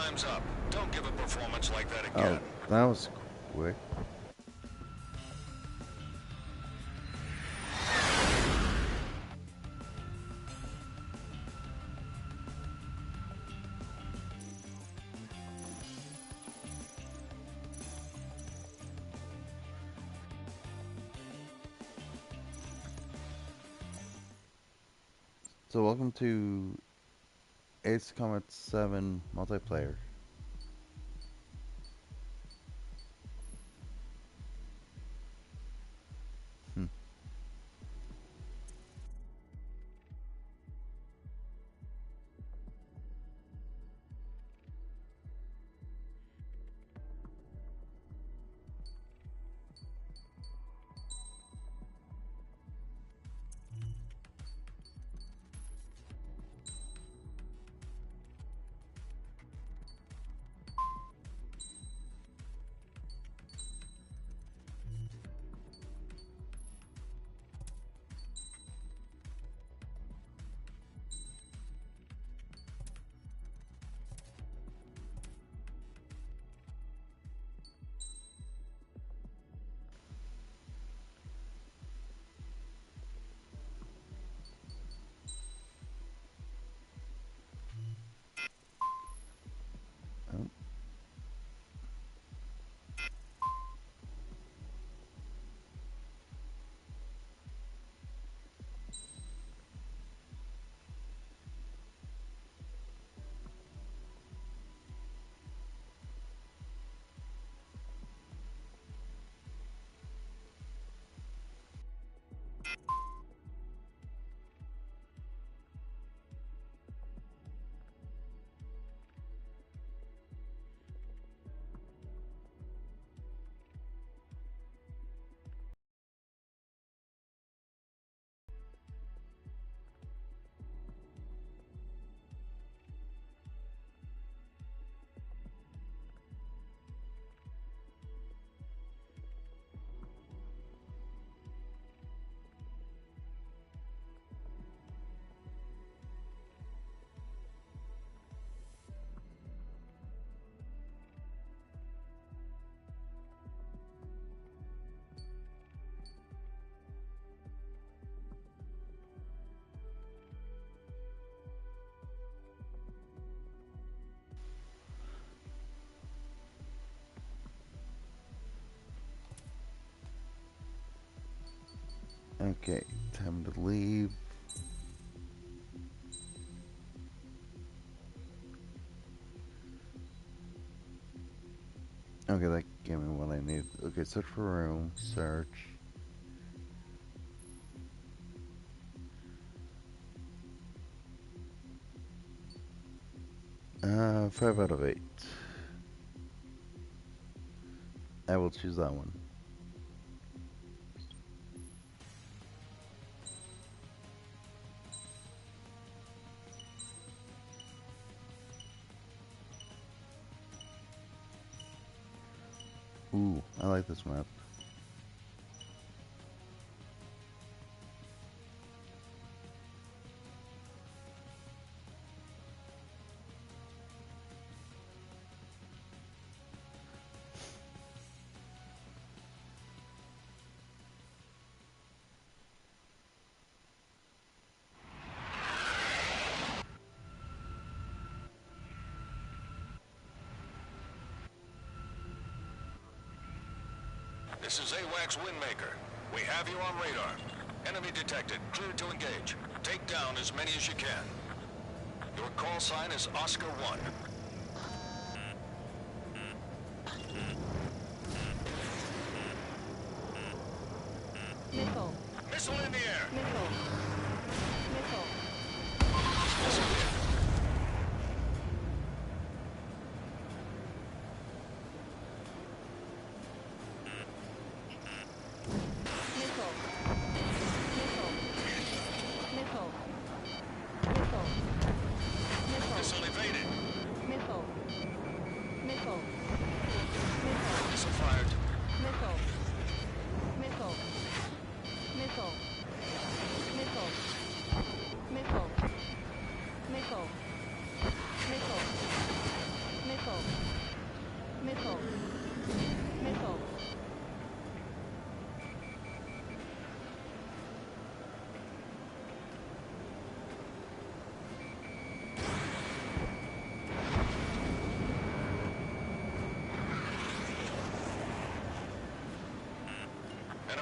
Time's up. Don't give a performance like that Oh, again. that was quick. So welcome to Ace Combat 7 multiplayer. Hmm. Oh. Okay, time to leave. Okay, that gave me what I need. Okay, search for room. Search. Uh, 5 out of 8. I will choose that one. Ooh, I like this map. This is AWACS Windmaker. We have you on radar. Enemy detected. Cleared to engage. Take down as many as you can. Your call sign is Oscar 1. Missile. Missile in the air. Missile. Missile. Missile hit. Missile. Missile. Missile. Missile. Missile. Missile evaded. Missile. Missile. Missile. Missile fired. Missile. Missile. Missile. Missile. Missile. Missile.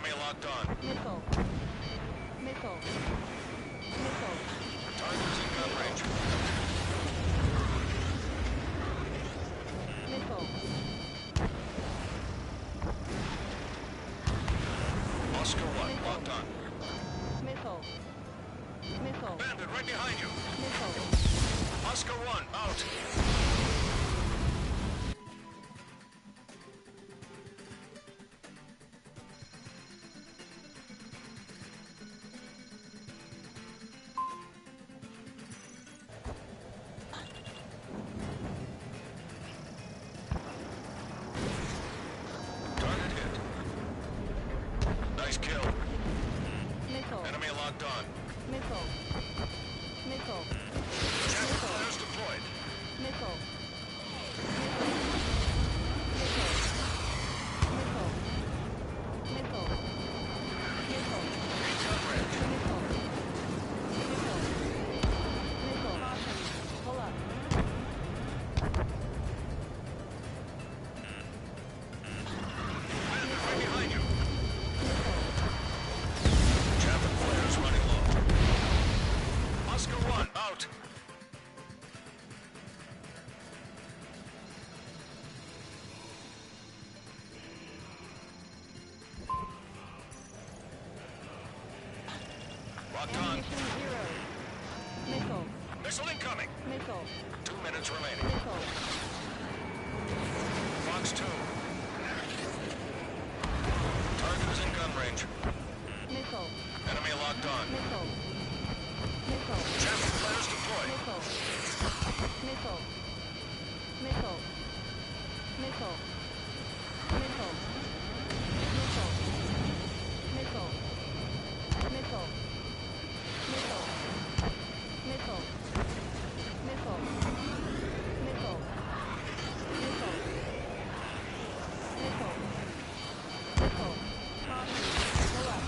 Enemy locked on. Missile. Missile. Missile. Target's in gun range. Missile. Oscar 1 locked on. Missile. Missile. Bandit right behind you. Missile. Oscar 1 out. Target hit. Nice kill. Missile. Enemy locked on. Missile. Missile. Javelin flares deployed. Missile. Missile. Missile. Missile. Missile. Gun range. Missile. Missile. Missile. Caution. Pull up. Bandit right behind you. Missile. Javelin flares running low. Oscar 1 out. Locked on. Ammunition 0. Missile. Missile incoming. Missile. 2 minutes remaining. Missile. Fox 2. Target is in gun range. Missile. Enemy locked on. Missile. Missile. Javelin flares deployed. Missile. Missile. Missile. Missile. Missile. Missile. Missile. Missile. Missile. Missile. Missile. Missile. Missile. Missile. Missile. Caution. Pull up.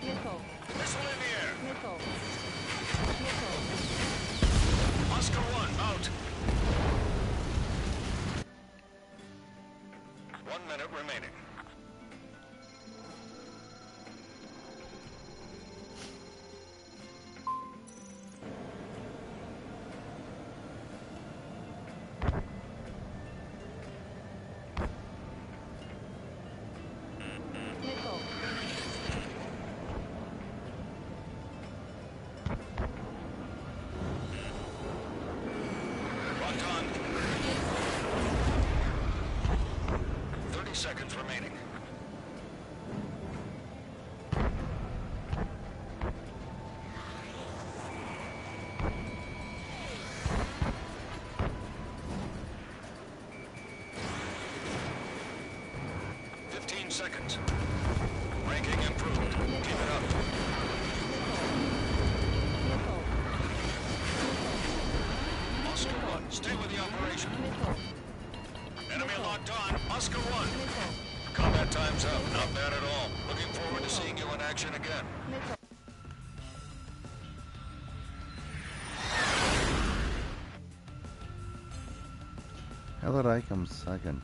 Missile. Missile in the air. Missile. Missile. Oscar 1 out. 1 minute remaining. Missile. Locked on. 30 seconds remaining. Seconds. Ranking improved. Keep it up. Missile. Oscar 1, stay with the operation. Missile. Enemy locked on. Oscar 1. Missile. Combat time's up. Not bad at all. Looking forward to seeing you in action again. Missile. How did I come second?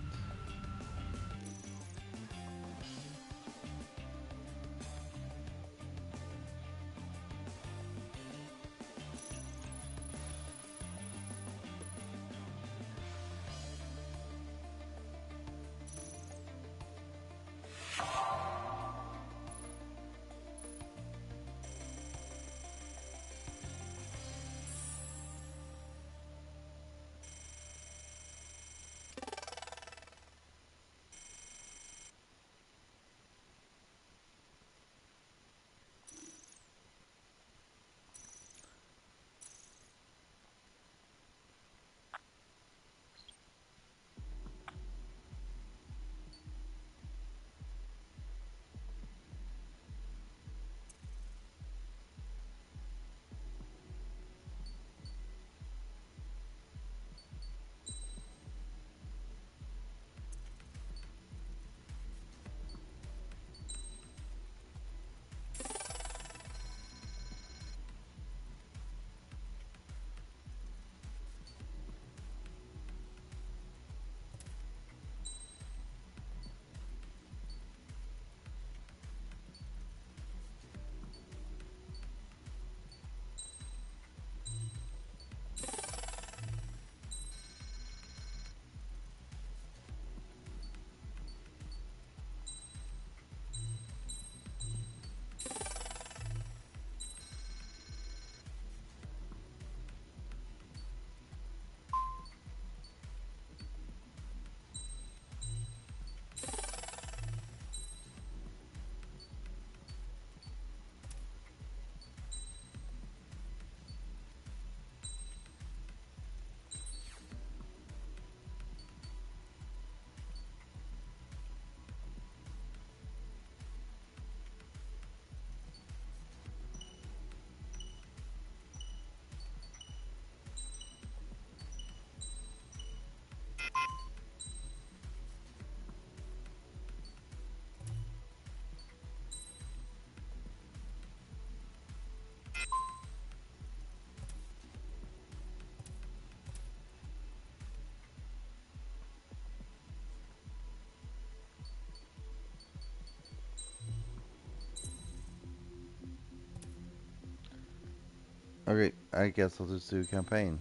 Okay, I guess I'll just do a campaign.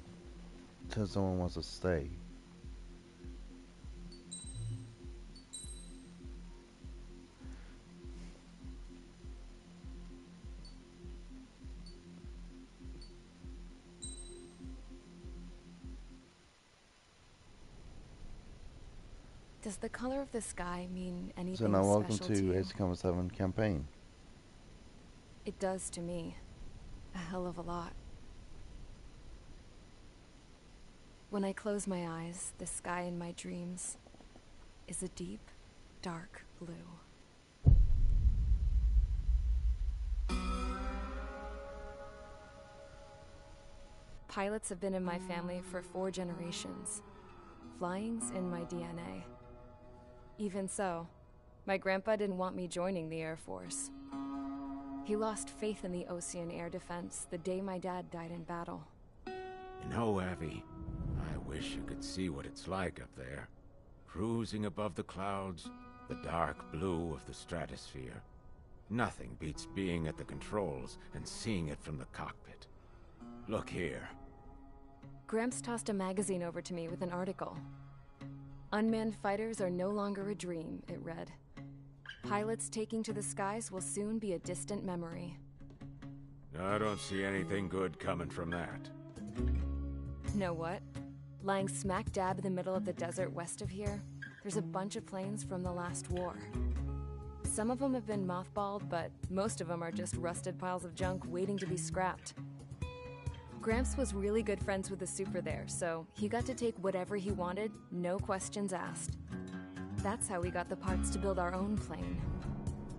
Till someone wants to stay. Does the color of the sky mean So anything now welcome special to you? Age of Combat 7 campaign. It does to me. A hell of a lot. When I close my eyes, the sky in my dreams is a deep, dark blue. Pilots have been in my family for 4 generations. Flying's in my DNA. Even so, my grandpa didn't want me joining the Air Force. He lost faith in the Ocean Air Defense the day my dad died in battle. You know, Abby, I wish you could see what it's like up there. Cruising above the clouds, the dark blue of the stratosphere. Nothing beats being at the controls and seeing it from the cockpit. Look here. Gramps tossed a magazine over to me with an article. Unmanned fighters are no longer a dream, it read. Pilots taking to the skies will soon be a distant memory. I don't see anything good coming from that. Know what? Lying smack dab in the middle of the desert west of here, there's a bunch of planes from the last war. Some of them have been mothballed, but most of them are just rusted piles of junk waiting to be scrapped. Gramps was really good friends with the super there, so he got to take whatever he wanted, no questions asked. That's how we got the parts to build our own plane.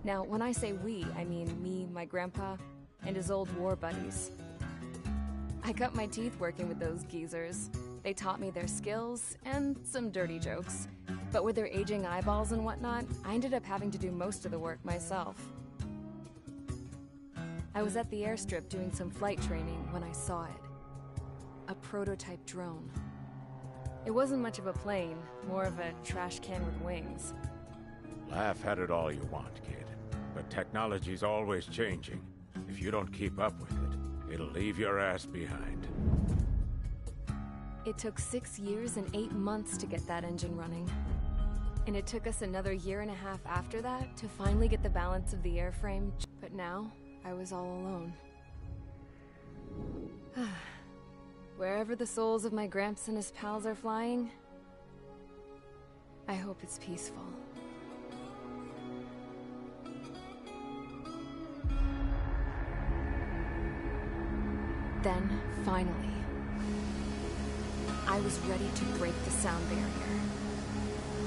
Now, when I say we, I mean me, my grandpa, and his old war buddies. I cut my teeth working with those geezers. They taught me their skills, and some dirty jokes. But with their aging eyeballs and whatnot, I ended up having to do most of the work myself. I was at the airstrip doing some flight training when I saw it. A prototype drone. It wasn't much of a plane, more of a trash can with wings. Laugh at it all you want, kid. But technology's always changing. If you don't keep up with it, it'll leave your ass behind. It took 6 years and 8 months to get that engine running. And it took us another 1.5 years after that to finally get the balance of the airframe. But now, I was all alone. Wherever the souls of my Gramps and his pals are flying, I hope it's peaceful. Then, finally, I was ready to break the sound barrier.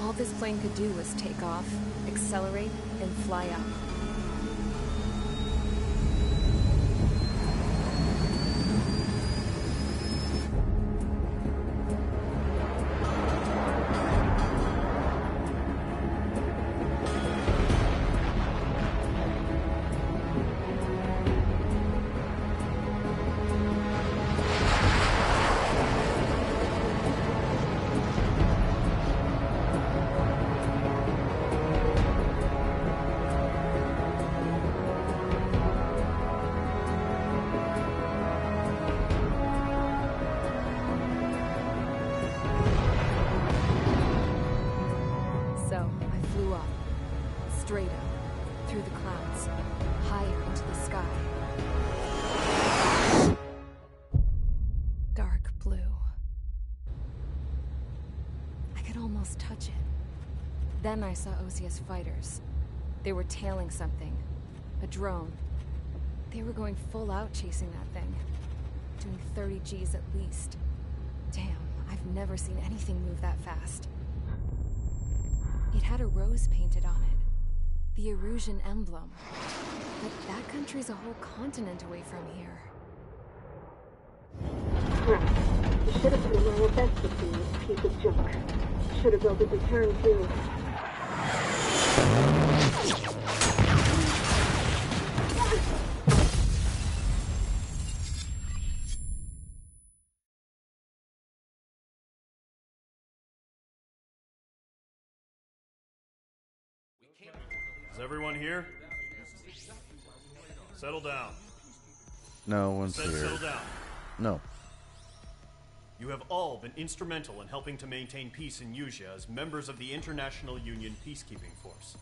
All this plane could do was take off, accelerate, and fly up. So, I flew up, straight up, through the clouds, higher into the sky. Dark blue. I could almost touch it. Then I saw Osius fighters. They were tailing something. A drone. They were going full out chasing that thing. Doing 30 Gs at least. Damn, I've never seen anything move that fast. It had a rose painted on it. The Erusian emblem. But that country's a whole continent away from here. Crap. You should have been my best with this piece of junk. Should have built a deterrent too. Is everyone here? Settle down. No one's Said here. settle down. No. You have all been instrumental in helping to maintain peace in Usea as members of the International Union Peacekeeping Force.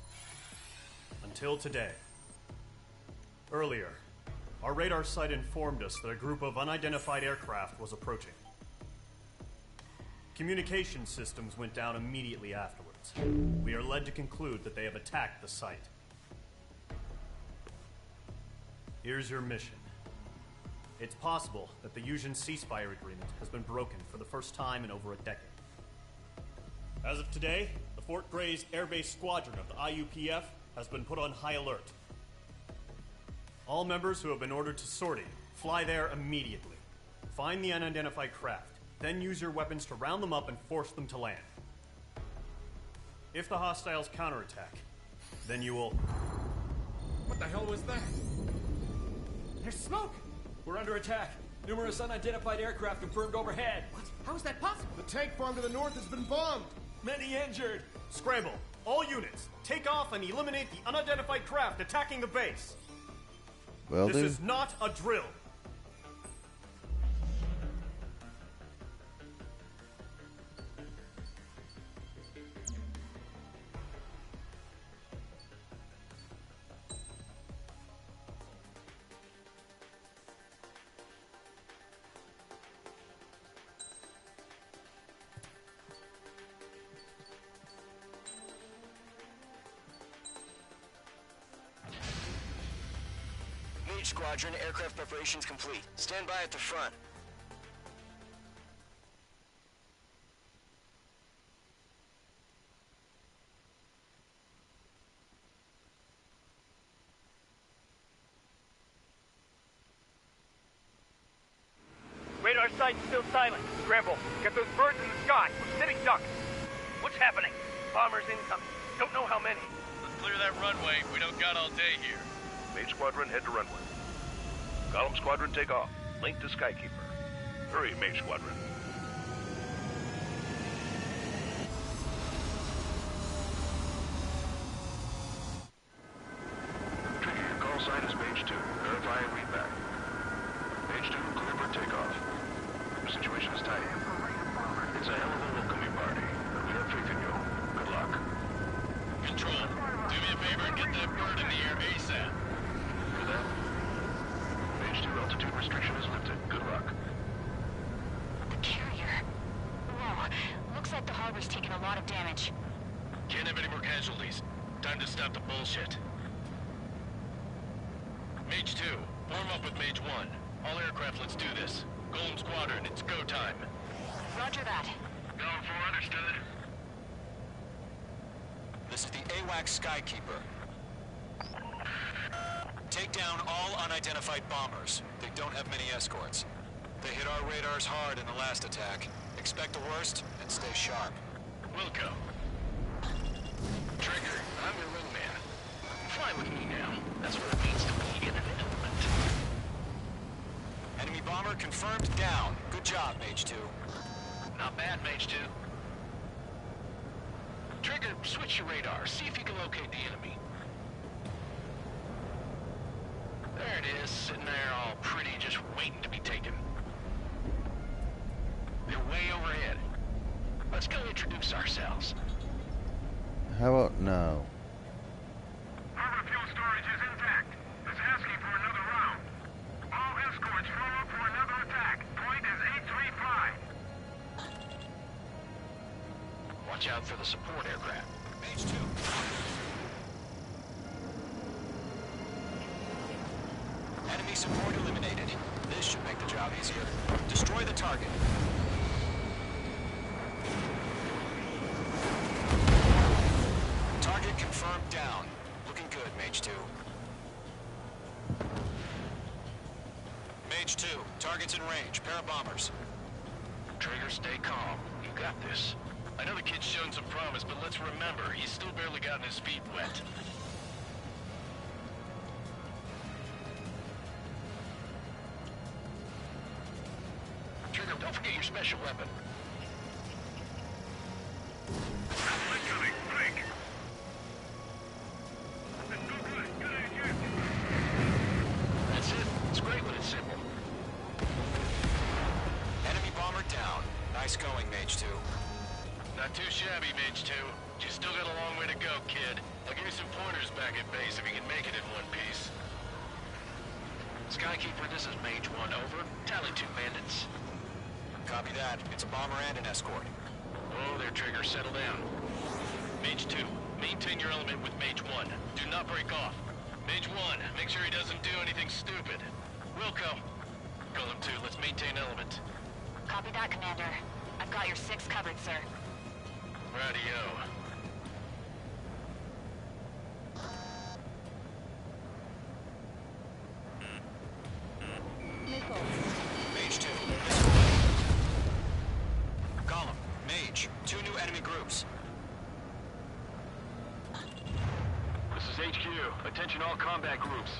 Until today. Earlier, our radar site informed us that a group of unidentified aircraft was approaching. Communication systems went down immediately afterwards. We are led to conclude that they have attacked the site. Here's your mission. It's possible that the Usean ceasefire agreement has been broken for the first time in over a decade. As of today, the Fort Grays Air Base Squadron of the IUPF has been put on high alert. All members who have been ordered to sortie, fly there immediately. Find the unidentified craft, then use your weapons to round them up and force them to land. If the hostiles counterattack, then you will... What the hell was that? There's smoke! We're under attack. Numerous unidentified aircraft confirmed overhead. What? How is that possible? The tank farm to the north has been bombed. Many injured. Scramble! All units, take off and eliminate the unidentified craft attacking the base. Well, This dude. is not a drill. Mage Squadron, aircraft preparations complete. Stand by at the front. Radar site's still silent. Scramble. Get those birds in the sky. We're sitting ducks. What's happening? Bombers incoming. Don't know how many. Let's clear that runway. We don't got all day here. Mage Squadron, head to runway. Golem Squadron, take off. Link to Skykeeper. Hurry, Mage Squadron. Trigger, your call sign is Mage 2. Verify and read back. Mage 2, clear for takeoff. The situation is tight. It's a hell of a welcoming party, but we have faith in you. Good luck. Control, do me a favor and get that bird in the air ASAP. For that, Mage 2 altitude restriction is lifted. Good luck. The carrier. Whoa. Looks like the harbor's taken a lot of damage. Can't have any more casualties. Time to stop the bullshit. Mage 2, form up with Mage 1. All aircraft, let's do this. Golem Squadron, it's go time. Roger that. Going for understood. This is the AWACS Skykeeper. Take down all unidentified bombers. They don't have many escorts. They hit our radars hard in the last attack. Expect the worst and stay sharp. Wilco. Trigger, I'm your wingman. Fly with me now. That's what it means to be in an element. Enemy bomber confirmed down. Good job, Mage 2. Not bad, Mage 2. Trigger, switch your radar. See if you can locate the enemy. There it is, sitting there all pretty, just waiting to be taken. They're way overhead. Let's go introduce ourselves. How about no? Harbor fuel storage is intact. It's asking for another round. All escorts form up for another attack. Point is 835. Watch out for the support aircraft. Mage 2. Enemy support eliminated. This should make the job easier. Destroy the target. Target confirmed down. Looking good, Mage 2. Mage 2, target's in range. Pair of bombers. Trigger, stay calm. You got this. I know the kid's shown some promise, but let's remember, he's still barely gotten his feet wet. Trigger, don't forget your special weapon. Incoming, break. That's it. It's great when it's simple. Nice going, Mage 2. Not too shabby, Mage 2. You still got a long way to go, kid. I'll give you some pointers back at base if you can make it in one piece. Skykeeper, this is Mage 1, over. Tally 2 bandits. Copy that. It's a bomber and an escort. Oh, there, Trigger. Settle down. Mage 2, maintain your element with Mage 1. Do not break off. Mage 1, make sure he doesn't do anything stupid. Wilco. Golem 2, let's maintain element. Copy that, Commander. I've got your 6 covered, sir. Radio. Mage 2. Column, Mage, 2 new enemy groups. This is HQ. Attention all combat groups.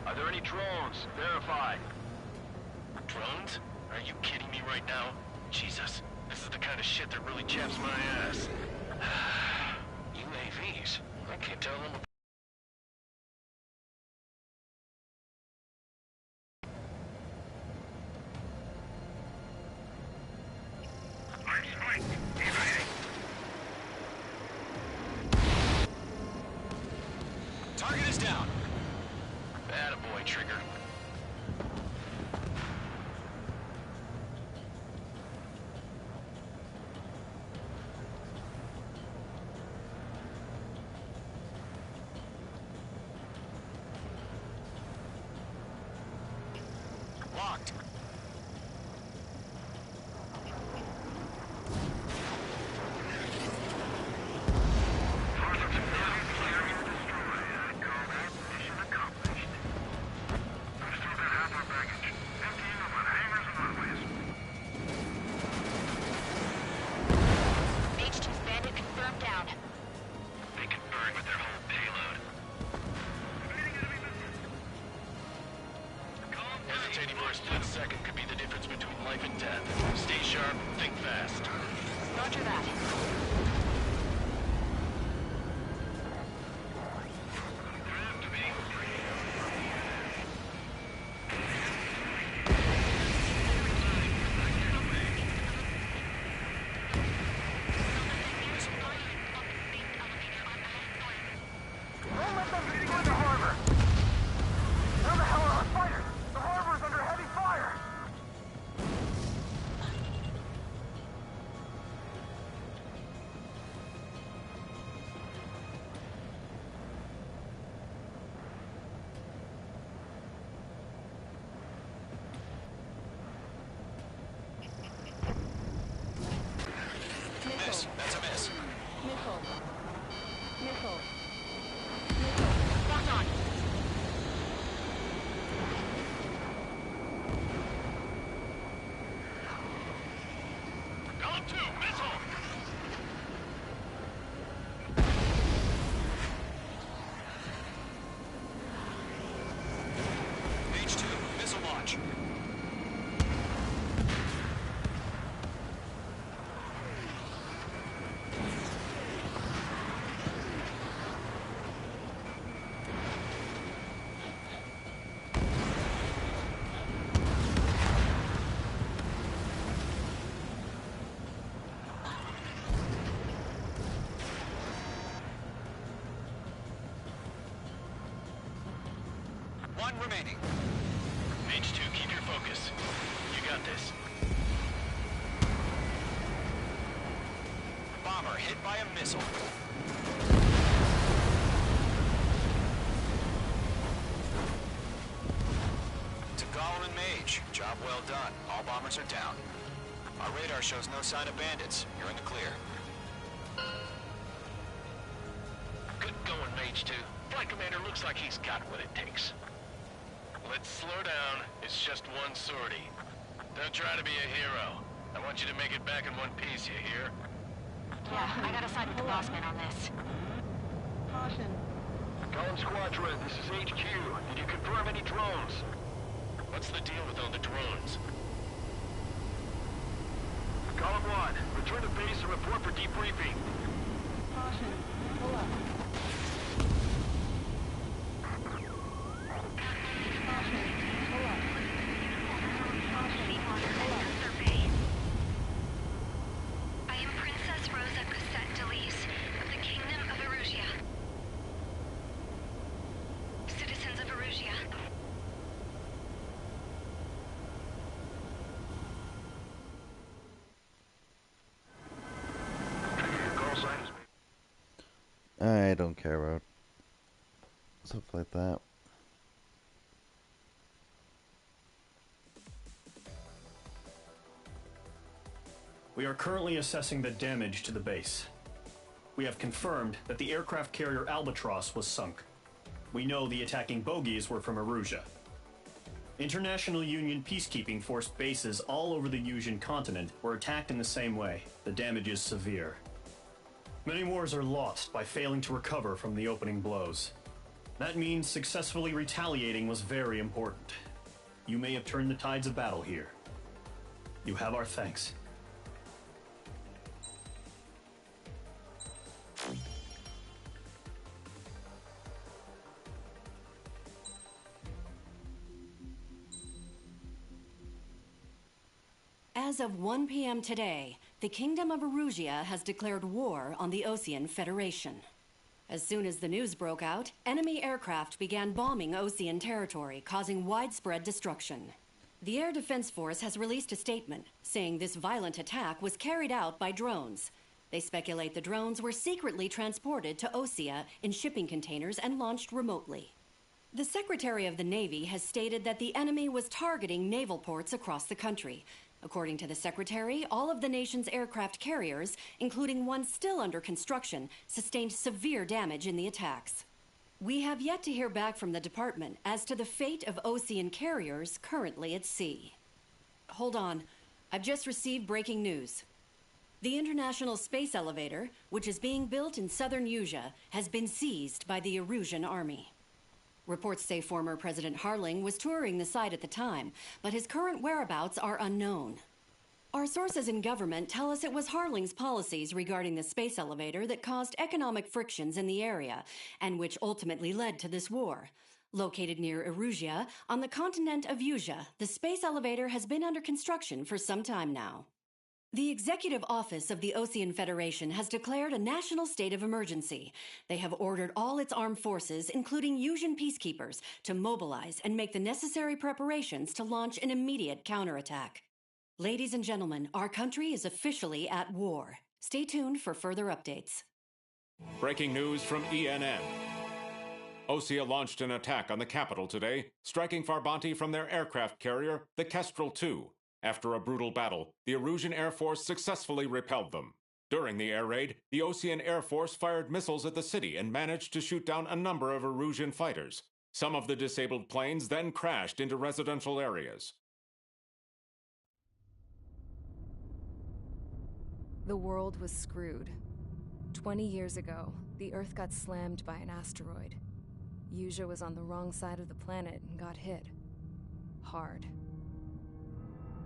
Are there any drones? Verify. Drones? Are you kidding me right now? Jesus, this is the kind of shit that really chaps my ass. UAVs? I can't tell them. Target is down. Attaboy, Trigger. Locked. Mage 2's bandit confirmed down. They can burn with their whole payload. Hesitating for a split second could be the difference between life and death. Stay sharp, think fast. Roger that. Don't let them destroy the harbor! Where the hell are our fighters? The harbor's under heavy fire! Miss. That's a miss. Missile. Missile. Locked on. Golem 2, missile! Mage 2, missile launch. One remaining. Mage 2, keep your focus. You got this. Bomber hit by a missile. To Golem and Mage, job well done. All bombers are down. Our radar shows no sign of bandits. You're in the clear. Good going, Mage 2. Flight Commander looks like he's got what it takes. Let's slow down. It's just one sortie. Don't try to be a hero. I want you to make it back in one piece, you hear? Yeah, I gotta side with the boss man on this. Caution. Golem Squadron, this is HQ. Did you confirm any drones? What's the deal with all the drones? Golem 1, return to base and report for debriefing. Caution. Pull up. Caution. Pull up. Caution. Pull up. I don't care about stuff like that. We are currently assessing the damage to the base. We have confirmed that the aircraft carrier Albatross was sunk. We know the attacking bogies were from Erusia. International Union peacekeeping force bases all over the Yusian continent were attacked in the same way. The damage is severe. Many wars are lost by failing to recover from the opening blows. That means successfully retaliating was very important. You may have turned the tides of battle here. You have our thanks. As of 1 p.m. today, the Kingdom of Erusia has declared war on the Osean Federation. As soon as the news broke out, enemy aircraft began bombing Osean territory, causing widespread destruction. The Air Defense Force has released a statement saying this violent attack was carried out by drones. They speculate the drones were secretly transported to Osea in shipping containers and launched remotely. The Secretary of the Navy has stated that the enemy was targeting naval ports across the country. According to the Secretary, all of the nation's aircraft carriers, including one still under construction, sustained severe damage in the attacks. We have yet to hear back from the department as to the fate of Osean carriers currently at sea. Hold on. I've just received breaking news. The International Space Elevator, which is being built in southern Yusia, has been seized by the Erusian army. Reports say former President Harling was touring the site at the time, but his current whereabouts are unknown. Our sources in government tell us it was Harling's policies regarding the space elevator that caused economic frictions in the area, and which ultimately led to this war. Located near Erusia, on the continent of Yusia, the space elevator has been under construction for some time now. The Executive Office of the Osean Federation has declared a national state of emergency. They have ordered all its armed forces, including Yusian peacekeepers, to mobilize and make the necessary preparations to launch an immediate counterattack. Ladies and gentlemen, our country is officially at war. Stay tuned for further updates. Breaking news from ENN. Osea launched an attack on the capital today, striking Farbanti from their aircraft carrier, the Kestrel II. After a brutal battle, the Erusian Air Force successfully repelled them. During the air raid, the Osean Air Force fired missiles at the city and managed to shoot down a number of Erusian fighters. Some of the disabled planes then crashed into residential areas. The world was screwed. 20 years ago, the Earth got slammed by an asteroid. Yusia was on the wrong side of the planet and got hit. Hard.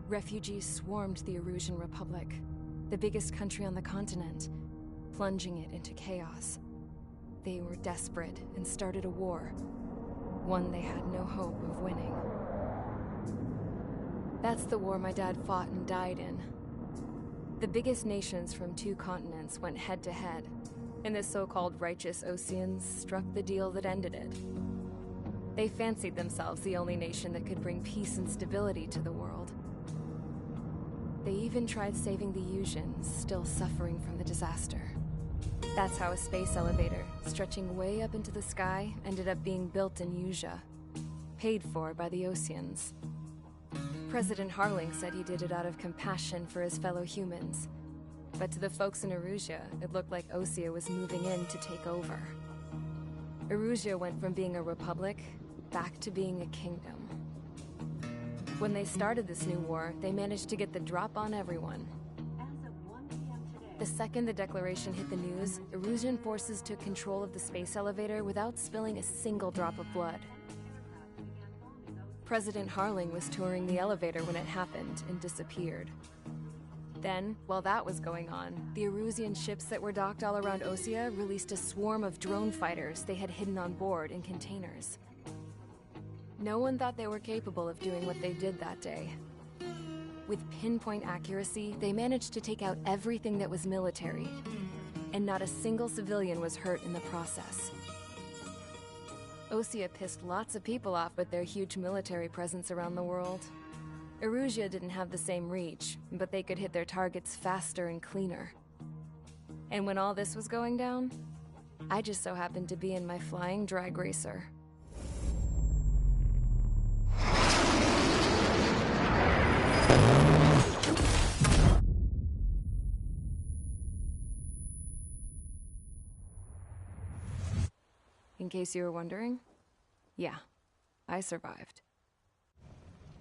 Refugees swarmed the Erusian Republic, the biggest country on the continent, plunging it into chaos. They were desperate and started a war, one they had no hope of winning. That's the war my dad fought and died in. The biggest nations from 2 continents went head-to-head, and the so-called righteous Oseans struck the deal that ended it. They fancied themselves the only nation that could bring peace and stability to the world. They even tried saving the Yusians, still suffering from the disaster. That's how a space elevator, stretching way up into the sky, ended up being built in Yusia, paid for by the Oseans. President Harling said he did it out of compassion for his fellow humans. But to the folks in Erusia, it looked like Osea was moving in to take over. Erusia went from being a republic back to being a kingdom. When they started this new war, they managed to get the drop on everyone. The second the declaration hit the news, Erusian forces took control of the space elevator without spilling a single drop of blood. President Harling was touring the elevator when it happened and disappeared. Then, while that was going on, the Erusian ships that were docked all around Osea released a swarm of drone fighters they had hidden on board in containers. No one thought they were capable of doing what they did that day. With pinpoint accuracy, they managed to take out everything that was military, and not a single civilian was hurt in the process. Osea pissed lots of people off with their huge military presence around the world. Erusia didn't have the same reach, but they could hit their targets faster and cleaner. And when all this was going down, I just so happened to be in my flying drag racer. In case you were wondering, yeah, I survived.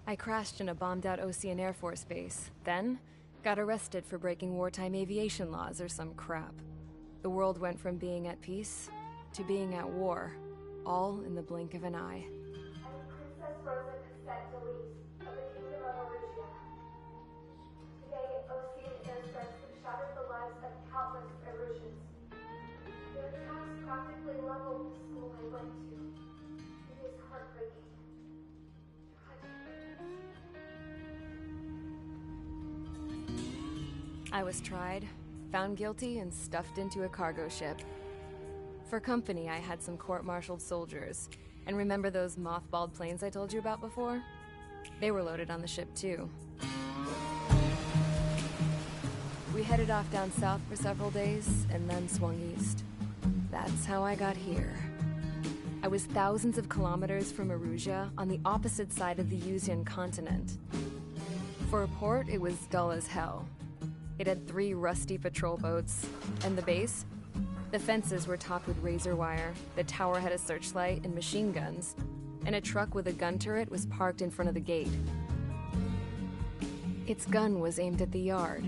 I crashed in a bombed-out Osean Air Force base, then got arrested for breaking wartime aviation laws or some crap. The world went from being at peace to being at war, all in the blink of an eye. Princess Rosa Cassette Delise of the Kingdom of Erusia. Today, Osean airstrikes have shattered the lives of countless Erusians. Their attacks practically leveled the school I went to. It is heartbreaking. I was tried, found guilty, and stuffed into a cargo ship. For company, I had some court-martialed soldiers. And remember those mothballed planes I told you about before? They were loaded on the ship, too. We headed off down south for several days, and then swung east. That's how I got here. I was thousands of kilometers from Erusia, on the opposite side of the Yuzian continent. For a port, it was dull as hell. It had 3 rusty patrol boats, and the base? The fences were topped with razor wire, the tower had a searchlight and machine guns, and a truck with a gun turret was parked in front of the gate. Its gun was aimed at the yard.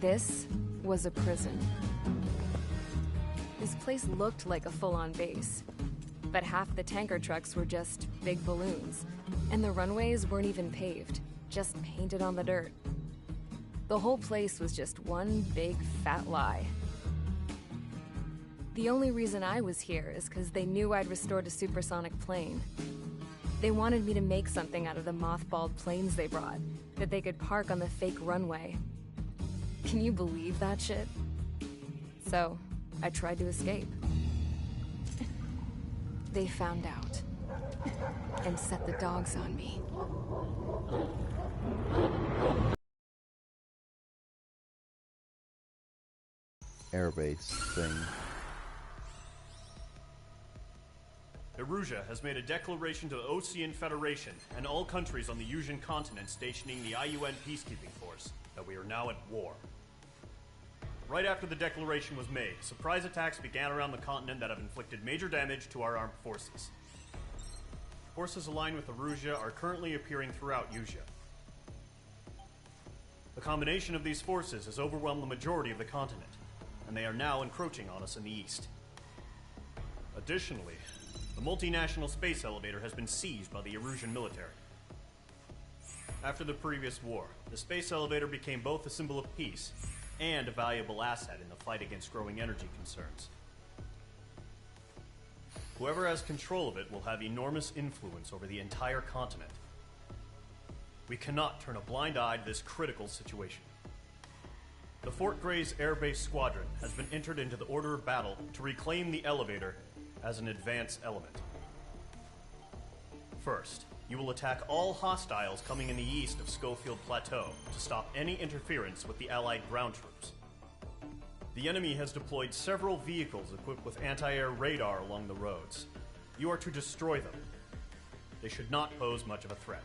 This was a prison. This place looked like a full-on base, but half the tanker trucks were just big balloons, and the runways weren't even paved, just painted on the dirt. The whole place was just one big fat lie. The only reason I was here is because they knew I'd restored a supersonic plane. They wanted me to make something out of the mothballed planes they brought, that they could park on the fake runway. Can you believe that shit? So, I tried to escape. They found out, and set the dogs on me. Airbase thing. Erusia has made a declaration to the Osean Federation and all countries on the Yuzian continent stationing the IUN peacekeeping force that we are now at war. Right after the declaration was made, surprise attacks began around the continent that have inflicted major damage to our armed forces. Forces aligned with Erusia are currently appearing throughout Yusia. The combination of these forces has overwhelmed the majority of the continent, and they are now encroaching on us in the east. Additionally, the multinational space elevator has been seized by the Erusian military. After the previous war, the space elevator became both a symbol of peace and a valuable asset in the fight against growing energy concerns. Whoever has control of it will have enormous influence over the entire continent. We cannot turn a blind eye to this critical situation. The Fort Grays Air Base Squadron has been entered into the order of battle to reclaim the elevator as an advance element. First, you will attack all hostiles coming in the east of Schofield Plateau to stop any interference with the Allied ground troops. The enemy has deployed several vehicles equipped with anti-air radar along the roads. You are to destroy them. They should not pose much of a threat.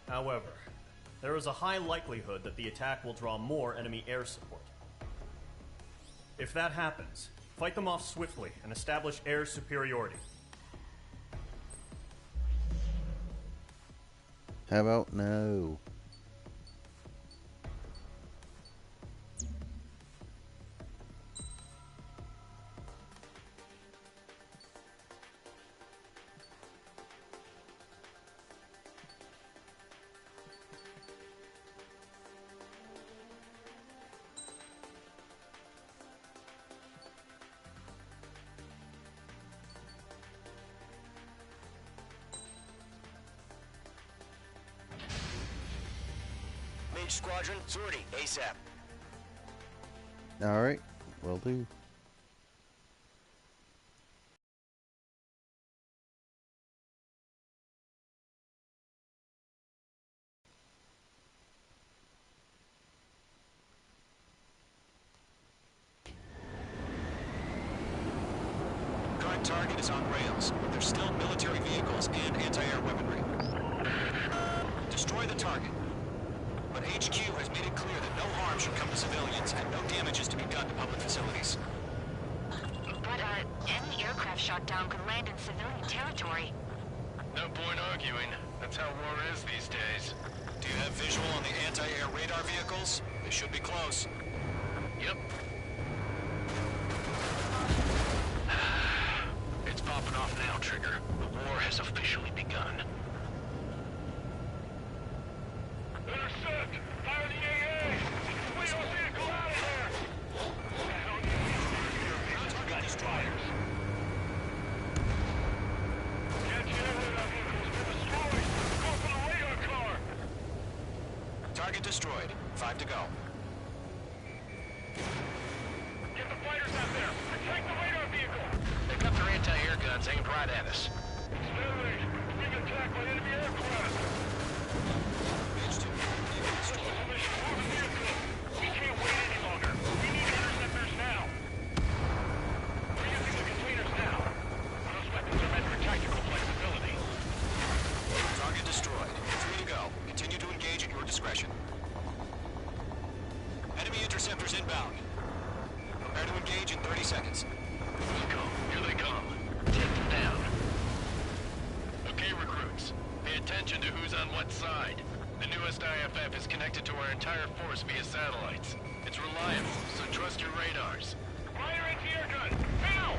However, there is a high likelihood that the attack will draw more enemy air support. If that happens, fight them off swiftly and establish air superiority. How about no? Mage Squadron, sortie, ASAP. Alright, will do. is on rails, but there's still military vehicles and anti-air weaponry. Destroy the target. But HQ has made it clear that no harm should come to civilians and no damage is to be done to public facilities. But, any aircraft shot down could land in civilian territory. No point arguing. That's how war is these days. Do you have visual on the anti-air radar vehicles? They should be close. Yep. It's popping off now, Trigger. The war has officially begun. Intercept! Fire the AA! Fleet our vehicle out of there! Target destroyers. Anti-air vehicle's been destroyed! Go for the radar car! Target destroyed. 5 to go. Get the fighters out there! Attack the radar vehicle! They've got their anti-air guns aimed right at us. Stanley, being attacked by enemy aircraft! H2, vehicle destroyed. Move the vehicle! We can't wait any longer! We need interceptors now! We're using the containers now! Those weapons are meant for tactical flexibility. Target destroyed. 3 to go. Continue to engage at your discretion. Enemy interceptors inbound. Prepare to engage in 30 seconds. Nico, here they come. Take them down. Okay, recruits. Pay attention to who's on what side. The newest IFF is connected to our entire force via satellites. It's reliable, so trust your radars. Fire anti-air gun! Now!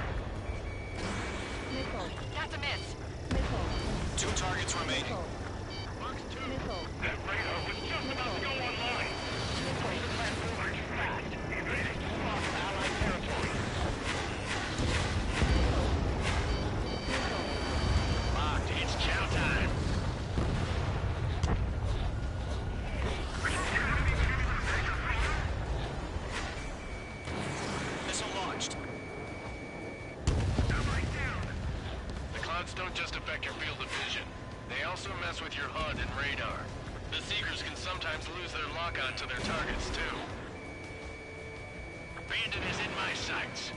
Missile. That's a miss. 2 targets remaining. Box 2! That radar was just about to go online! Push the transformers fast! Evading off Allied territory! Locked, it's chow time. Missile launched. The clouds don't just affect your field of vision. They also mess with your HUD and radar. The Seekers can sometimes lose their lock-on to their targets, too. Bandit is in my sights.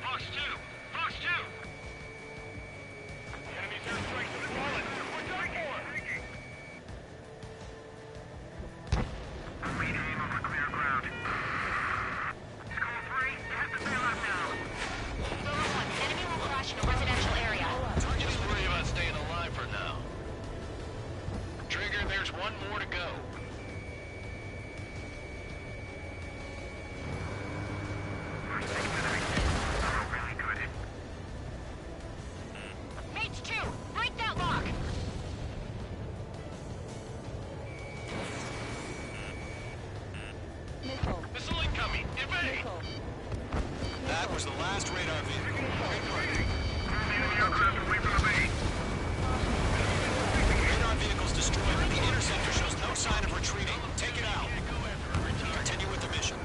Fox 2! Fox 2! Enemy's airstrikes have fallen! We're done for! I'm reading aim over clear ground. School 3, have to bail out now! Silver 1, enemy will crash in a residential area. Just worry about staying alive for now. Trigger, there's one more to go. Really good. Mates 2, break that lock. Missile incoming! Evade! That was the last radar vehicle. Great work. Enemy aircraft away from the main. Radar vehicle's destroyed, but the interceptor shows no sign of retreating. Take it out. Continue with the mission.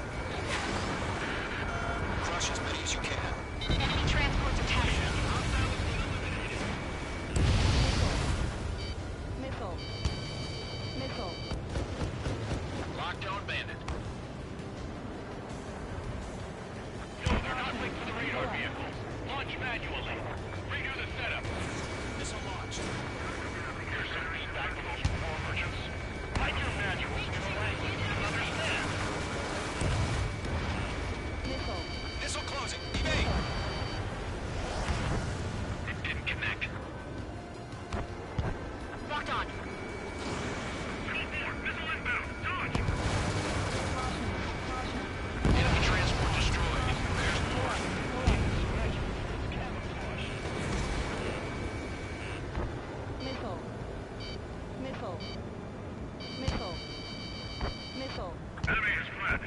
Crush as many as you can. Enemy transports are taxiing. Lockdown bandit. No, they're not linked to the radar vehicles. Launch manually. Redo the setup. Missile launched. Here's some feedback from those war merchants. Write your manuals in a language you can understand. Missile closing. Evade. It didn't connect. Locked on. School 4, missile inbound. Dodge! Enemy transport destroyed. There's more. Enemy has fled.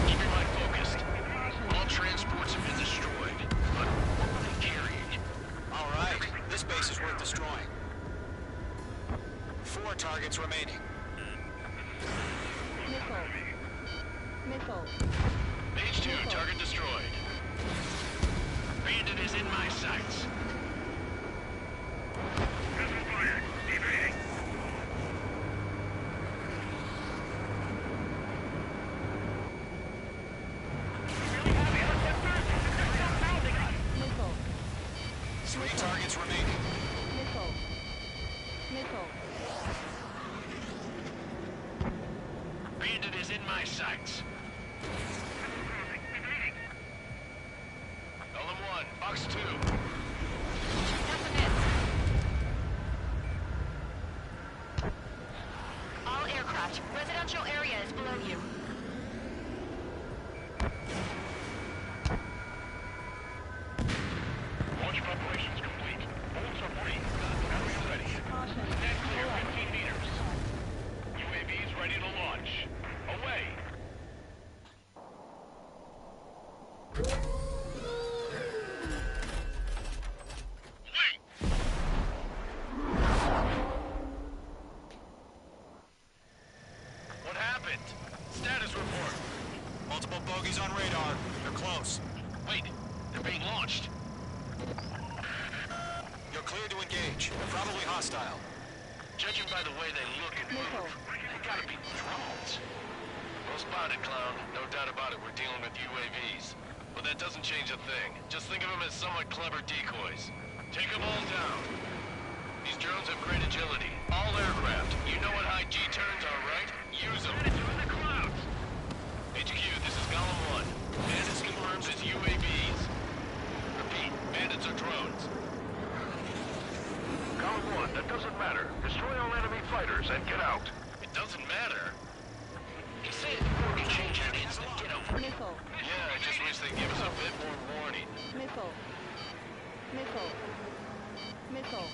Keep your mind focused. All transports have been destroyed. But what were they carrying? All right. This base is worth destroying. 4 targets remaining. H2, target destroyed. Bandit is in my sights. Missile fired. Evading. contacts. Golem 1, Fox 2. That's a miss. All aircraft, residential area is below you. Launch preparations complete. Bolts are free. Area ready. Stand clear 15 meters. UAVs ready to launch. Away. What happened? Status report. Multiple bogies on radar. They're close. Wait, they're being launched. You're clear to engage. They're probably hostile. Judging by the way they look and move, they gotta be drones. Well spotted, Clown. No doubt about it, we're dealing with UAVs. But that doesn't change a thing. Just think of them as somewhat clever decoys. Take them all down. These drones have great agility. All aircraft. You know what high G turns are, right? Use them. Bandits are in the clouds. HQ, this is Golem 1. Bandits confirmed as UAVs. Repeat, bandits are drones. Golem 1, that doesn't matter. Destroy all enemy fighters and get out. It doesn't matter. He said before we change our instant, get over it. Missile. Yeah, I just wish they'd give us a bit more warning. Missile. Missile. Missile.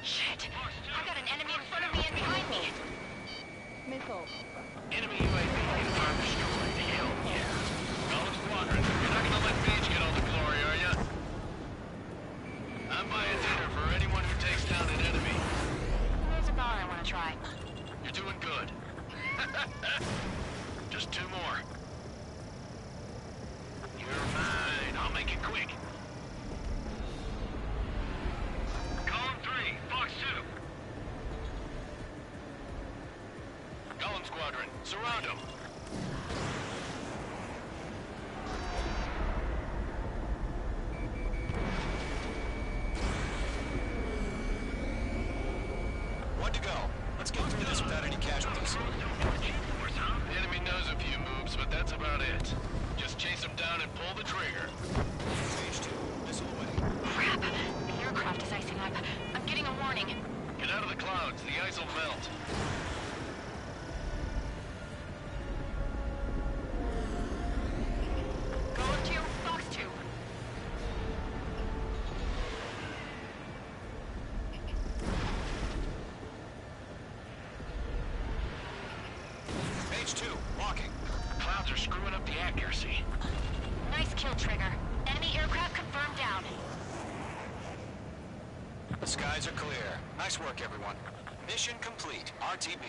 Shit! I got an enemy in front of me and behind me. Missile. Enemy UAV confirmed destroyed. Hell yeah. Golem Squadron, you're not gonna let Mage get all the glory, are ya? I'm buying dinner for anyone who takes down an enemy. There's a bar I want to try. You're doing good. Just 2 more. You're mine. I'll make it quick. Golem 3, Fox 2. Golem Squadron, surround them. One to go. Let's get through this without any casualties. The enemy knows a few moves, but that's about it. Just chase them down and pull the trigger. Stage 2, missile away. Crap! The aircraft is icing up. I'm getting a warning. Get out of the clouds. The ice will melt. Golem 2, Fox 2. Page 2, walking. Clouds are screwing up the accuracy. Nice kill, Trigger. Enemy aircraft confirmed down. The skies are clear. Nice work, everyone. Mission complete. RTB.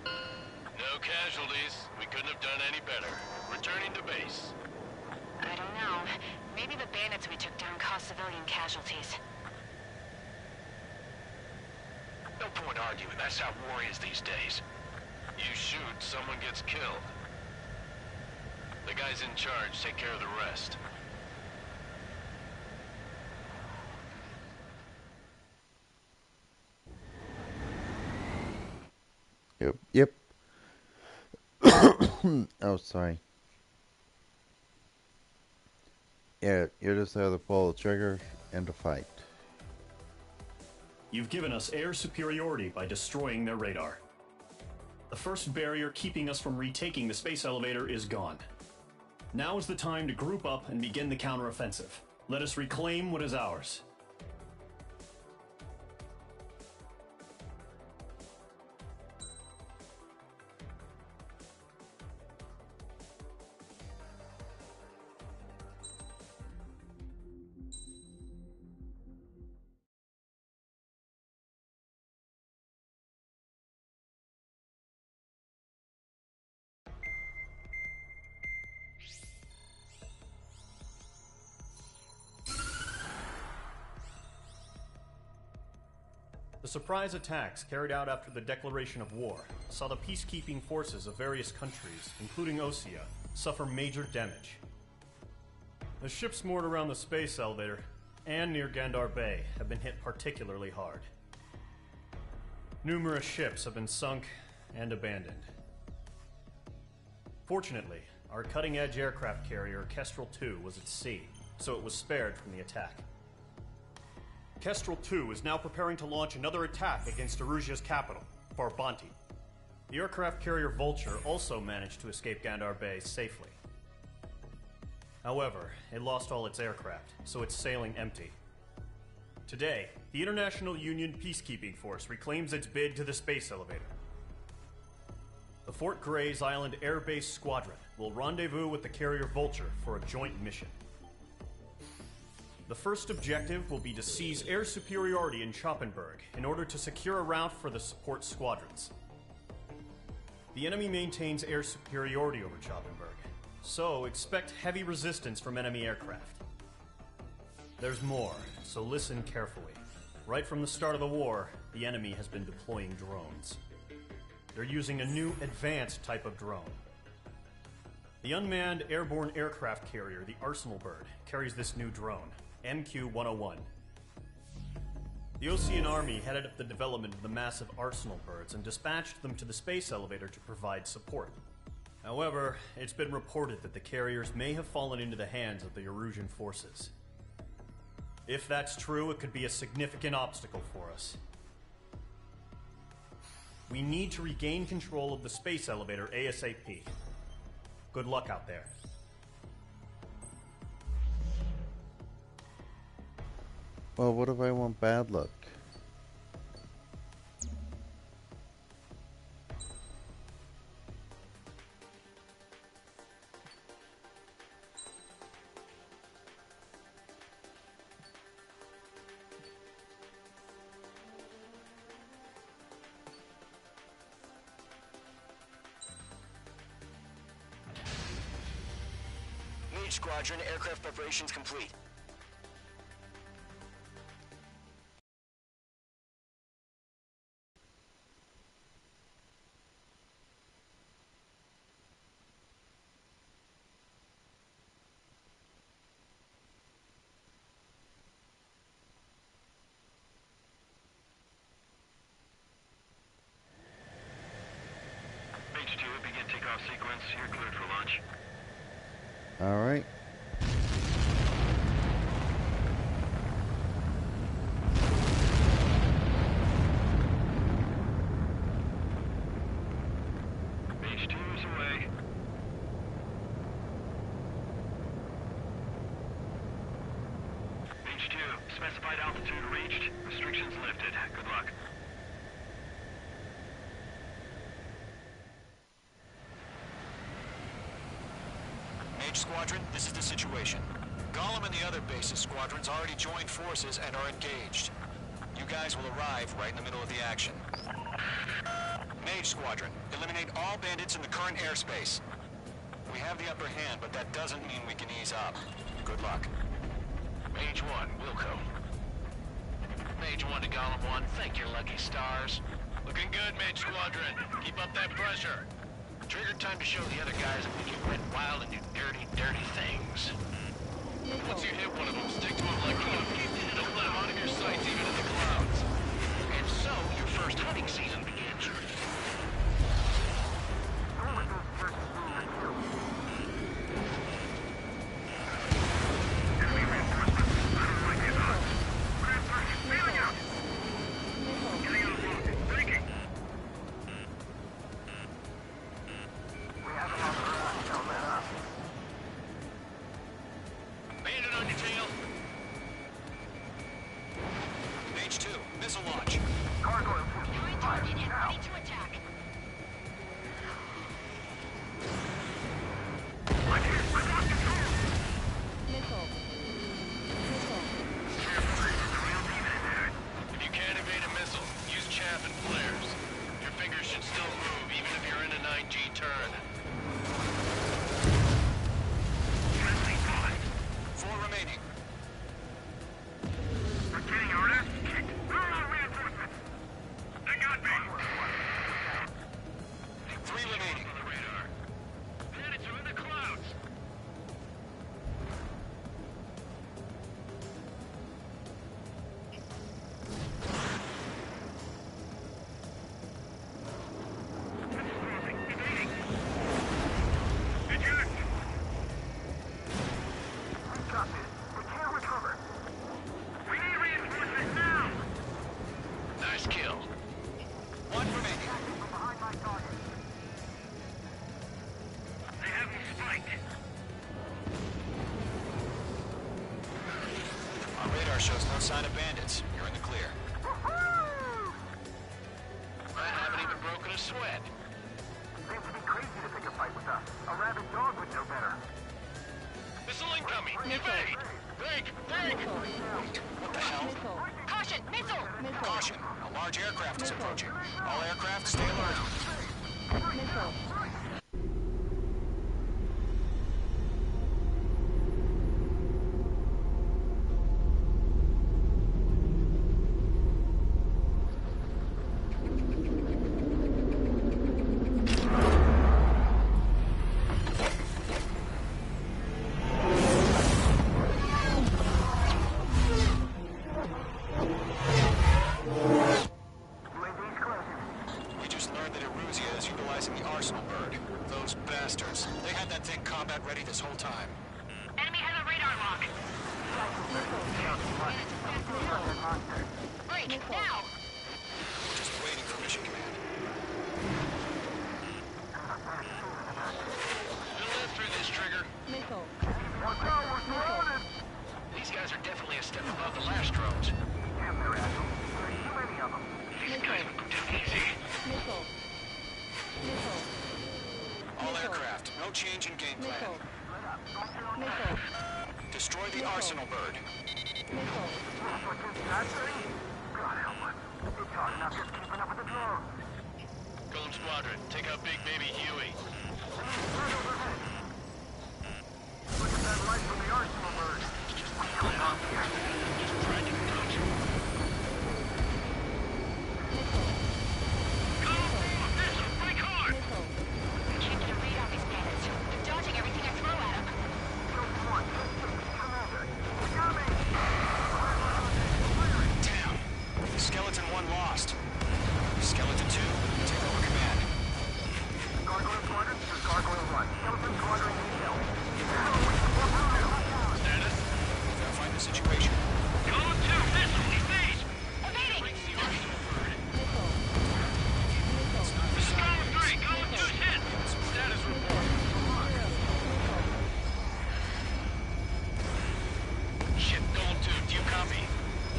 No casualties. We couldn't have done any better. Returning to base. I don't know. Maybe the bandits we took down caused civilian casualties. No point arguing. That's how war is these days. You shoot, someone gets killed. The guys in charge take care of the rest. Yep. Oh, sorry. Yeah, you just have to pull the trigger and to fight. You've given us air superiority by destroying their radar. The first barrier keeping us from retaking the space elevator is gone. Now is the time to group up and begin the counteroffensive. Let us reclaim what is ours. The surprise attacks carried out after the declaration of war saw the peacekeeping forces of various countries, including Osea, suffer major damage. The ships moored around the space elevator and near Gandar Bay have been hit particularly hard. Numerous ships have been sunk and abandoned. Fortunately, our cutting-edge aircraft carrier Kestrel II was at sea, so it was spared from the attack. Kestrel II is now preparing to launch another attack against Erusia's capital, Farbanti. The aircraft carrier Vulture also managed to escape Gandar Bay safely. However, it lost all its aircraft, so it's sailing empty. Today, the International Union Peacekeeping Force reclaims its bid to the space elevator. The Fort Grays Island Air Base Squadron will rendezvous with the carrier Vulture for a joint mission. The first objective will be to seize air superiority in Schoppenberg in order to secure a route for the support squadrons. The enemy maintains air superiority over Schoppenberg, so expect heavy resistance from enemy aircraft. There's more, so listen carefully. Right from the start of the war, the enemy has been deploying drones. They're using a new advanced type of drone. The unmanned airborne aircraft carrier, the Arsenal Bird, carries this new drone, MQ-101. The Osean Army headed up the development of the massive Arsenal Birds and dispatched them to the space elevator to provide support. However, it's been reported that the carriers may have fallen into the hands of the Erusian forces. If that's true, it could be a significant obstacle for us. We need to regain control of the space elevator ASAP. Good luck out there. Well, what if I want bad luck? Mage Squadron, aircraft preparations complete. H2, begin takeoff sequence. You're cleared for launch. All right. H2 is away. H2, specified altitude reached. Restrictions lifted. Good luck. Mage Squadron, this is the situation. Gollum and the other base's squadrons already joined forces and are engaged. You guys will arrive right in the middle of the action. Mage Squadron, eliminate all bandits in the current airspace. We have the upper hand, but that doesn't mean we can ease up. Good luck. Mage 1, Wilco. Mage 1 to Gollum 1, thank your lucky stars. Looking good, Mage Squadron. Keep up that pressure. Trigger time to show the other guys that we can went wild and do dirty, dirty things. Once you hit one of them, stick to them like clockwork. Don't let them out of your sights, even in the clouds. And so, your first hunting season begins. shows no sign of bandits. You're in the clear. I haven't even broken a sweat. Seems to be crazy to pick a fight with us. A rabid dog would know better. Missile incoming! Evade! Break! Break! What the hell? Caution! Missile! Caution! A large aircraft is approaching. All aircraft, stay alert. Missile. We just learned that Eruzia is utilizing the Arsenal bird. Those bastards. They had that thing combat ready this whole time. Enemy has a radar lock. Break, now! We're just waiting for mission command. We'll live through this, Trigger. Missile. Watch out, we're surrounded! These guys are definitely a step above the last drones. Damn, they're assholes. There's too many of them. These guys were too easy. Missile. Missile. All aircraft, no change in game plan. Missile. Missile. Destroy the Arsenal bird. Missile. God help us. It's hard enough just keeping up with the drones. Golem Squadron, take out Big Baby Huey. Look at that light from the Arsenal bird. What's going on here? Just trying to touch. Go! Missile! Break hard! I can't get a read on these bandits. They're dodging everything I throw at them. Damn. Skeleton 1 lost. Skeleton 2, take over command. Gargoyle Squadron, this is Gargoyle 1. Skeleton Squadron needs help. Status? Verify the situation. Golem 2, missile! Evade! Evading! Breaks the Arsenal bird. Missile. This is Golem 3, Golem 2's hit! Status report. Shit, Golem 2, do you copy?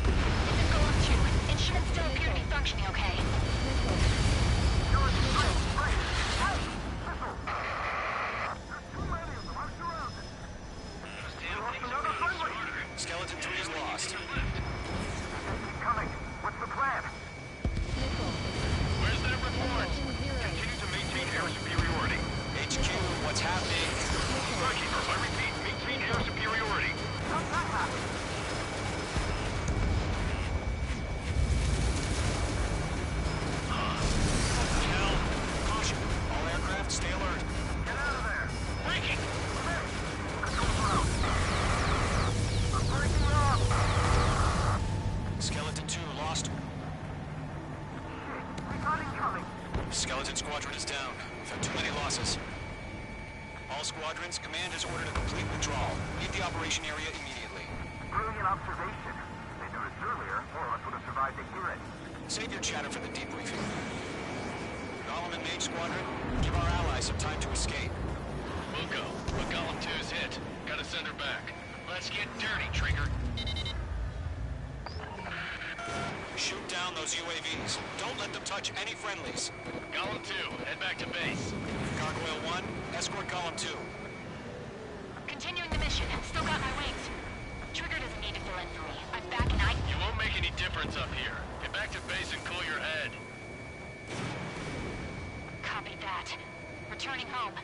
This is Golem 2. It should still appear to be functioning okay. Skeleton 3 is lost. Coming. What's the plan? Where's that report? Continue to maintain air superiority. HQ, what's happening? Starkeeper, I repeat, maintain air superiority. Hell. Caution. All aircraft, stay alert. Get out of there. Breaking! I'm breaking off. Skeleton 2 lost. We got incoming. Skeleton Squadron is down. We've had too many losses. All squadrons, command has ordered a complete withdrawal. Leave the operation area immediately. Brilliant observation. They noticed earlier, more of us would have survived to hear it. Save your chatter for the debriefing. Golem and Mage Squadron, give our allies some time to escape. We'll go, but Golem 2's hit. Gotta send her back. Let's get dirty, Trigger. Shoot down those UAVs. Don't let them touch any friendlies. Golem 2, head back to base. Gargoyle 1, escort Golem 2. Continuing the mission. Still got my wings. Trigger doesn't need to fill in for me. I'm back and I... You won't make any difference up here. Get back to base and cool your head. Copied that. Returning home.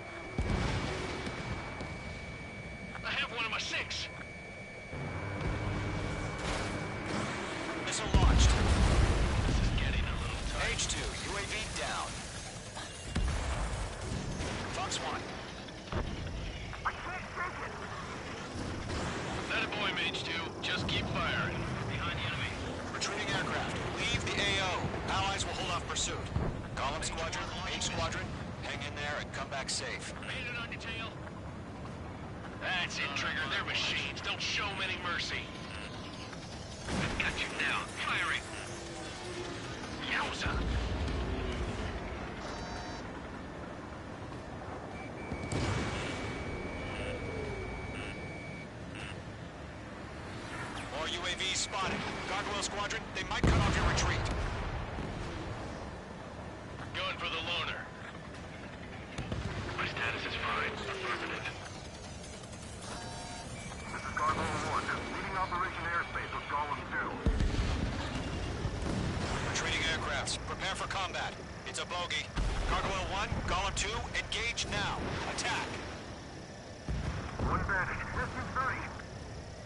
I have one of my 6. Missile launched. This is getting a little tight. H2, UAV down. Fox 1. I can't shake it. That a boy, Mage 2. Just keep firing. We're behind the enemy. Retreating aircraft. Leave the AO. Allies will hold off pursuit. Golem Squadron, Mage Squadron, hang in there and come back safe. Made it on your tail. That's it, Trigger. They're machines. Don't show them any mercy. I've got you now. Firing. Yowza. More UAVs UAVs spotted. Gargoyle Squadron, they might cut off your retreat. Going for the loner. My status is fine. Affirmative. This is Gargoyle 1, leading Operation Airspace with Golem 2. Retreating aircrafts, prepare for combat. It's a bogey. Gargoyle 1, Golem 2, engage now. Attack. One bandit. SU-30.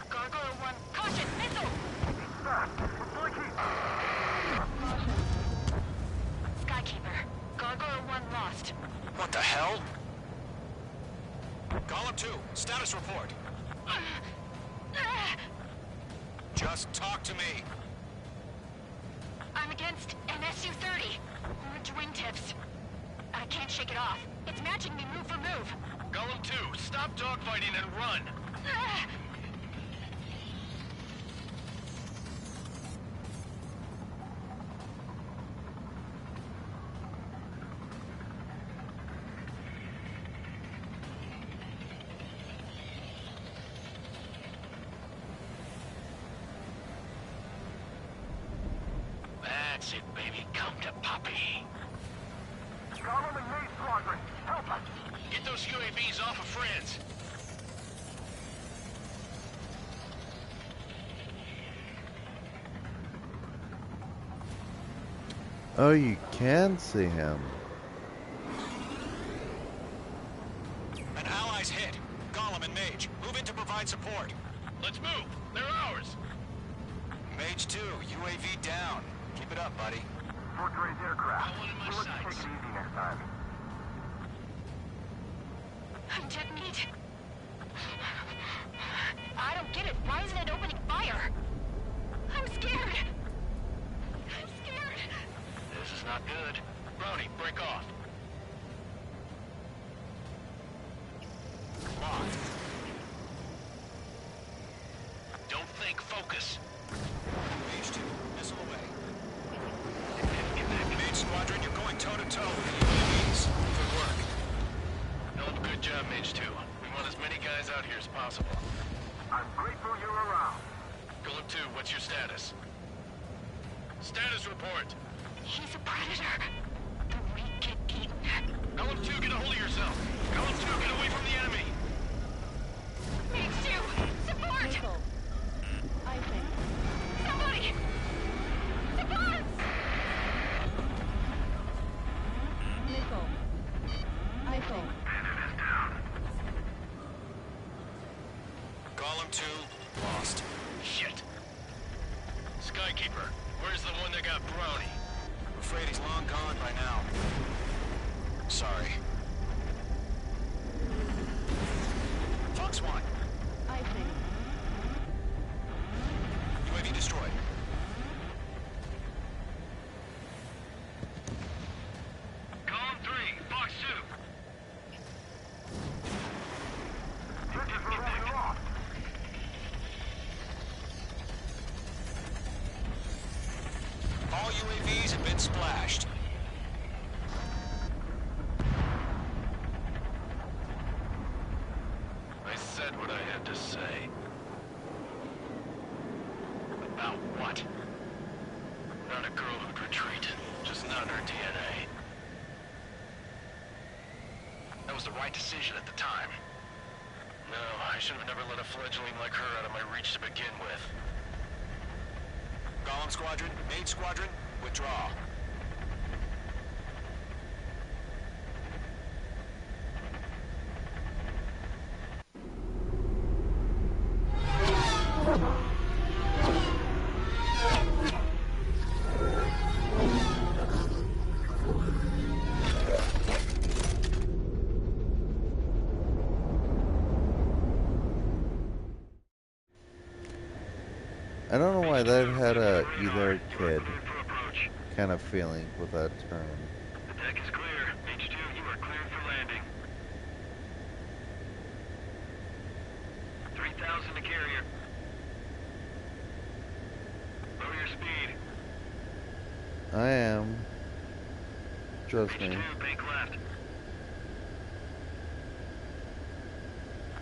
Gargoyle 1, caution, missile! He's fast. It's like he... Skykeeper, Gargoyle 1 lost. What the hell? Golem 2, status report. Just talk to me. I'm against an SU-30. Orange wingtips. I can't shake it off. It's matching me move for move. Golem 2, stop dogfighting and run! That's it, baby. Come to Poppy. Golem and Maze Squadron, help us! Get those UAVs off of France. Oh, you can see him. An ally's hit. Golem and Mage, move in to provide support. Let's move. They're ours. Mage 2, UAV down. Keep it up, buddy. Fort Gray's aircraft. Got one in my We'll sights. take it easy next time. I'm dead meat. I don't get it. Why isn't it opening fire? I'm scared. I'm scared. This is not good. Brody, break off. Locked. Don't think, focus. Mage 2, missile away. Mage Squadron, you're going toe-to-toe with the UAVs. Good work. Hell of a good job, Mage 2. We want as many guys out here as possible. I'm grateful you're around. Golem 2, what's your status? Status report. He's a predator. The weak get eaten. Golem 2, get a hold of yourself. Golem 2, get away from the enemy. Mage 2, support! Missile. I think. Somebody! Support! Missile. I think. Golem 2, lost. Shit. Skykeeper, where's the one that got Brownie? I'm afraid he's long gone by now. Sorry. Fox 1, I think. UAV destroyed. Golem 3, Fox 2. Bridges were rolling off. All UAVs have been splashed. I said what I had to say. About what? Not a girl who'd retreat. Just not in her DNA. That was the right decision at the time. No, I should have never let a fledgling like her out of my reach to begin with. Golem Squadron, Mage Squadron, withdraw. I don't know why that had a either kid kind of feeling with that term. The deck is clear. H2, you are cleared for landing. 3,000 to carrier. Lower your speed. I am. Trust me. H2, bank left.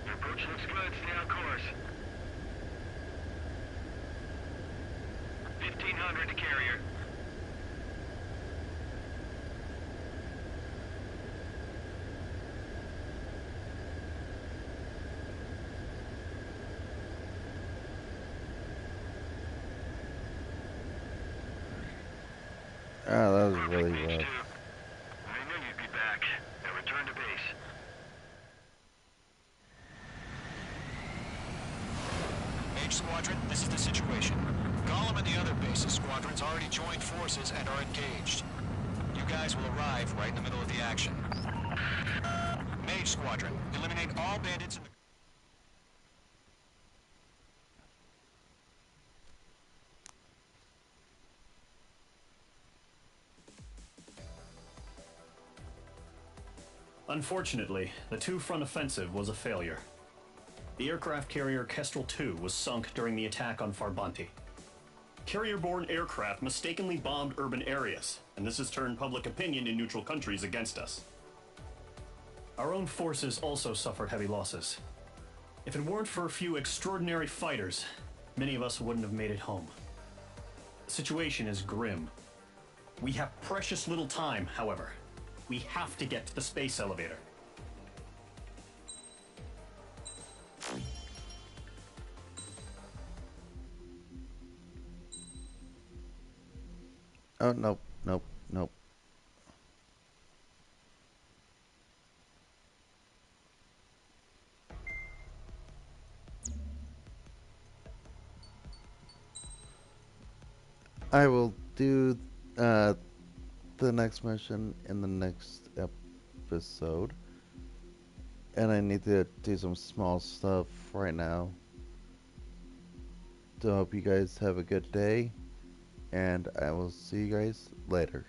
Your approach looks good. Stay on course. 100 to carrier. Ah, that was really rough. I knew you'd be back. Now return to base. Mage Squadron, this is the situation. Gollum and the other bases squadrons already joined forces and are engaged. You guys will arrive right in the middle of the action. Mage Squadron, eliminate all bandits in the... Unfortunately, the two-front offensive was a failure. The aircraft carrier Kestrel II was sunk during the attack on Farbanti. Carrier-borne aircraft mistakenly bombed urban areas, and this has turned public opinion in neutral countries against us. Our own forces also suffered heavy losses. If it weren't for a few extraordinary fighters, many of us wouldn't have made it home. The situation is grim. We have precious little time, however. We have to get to the space elevator. Oh, nope, nope, nope. I will do the next mission in the next episode. And I need to do some small stuff right now. So I hope you guys have a good day. And I will see you guys later.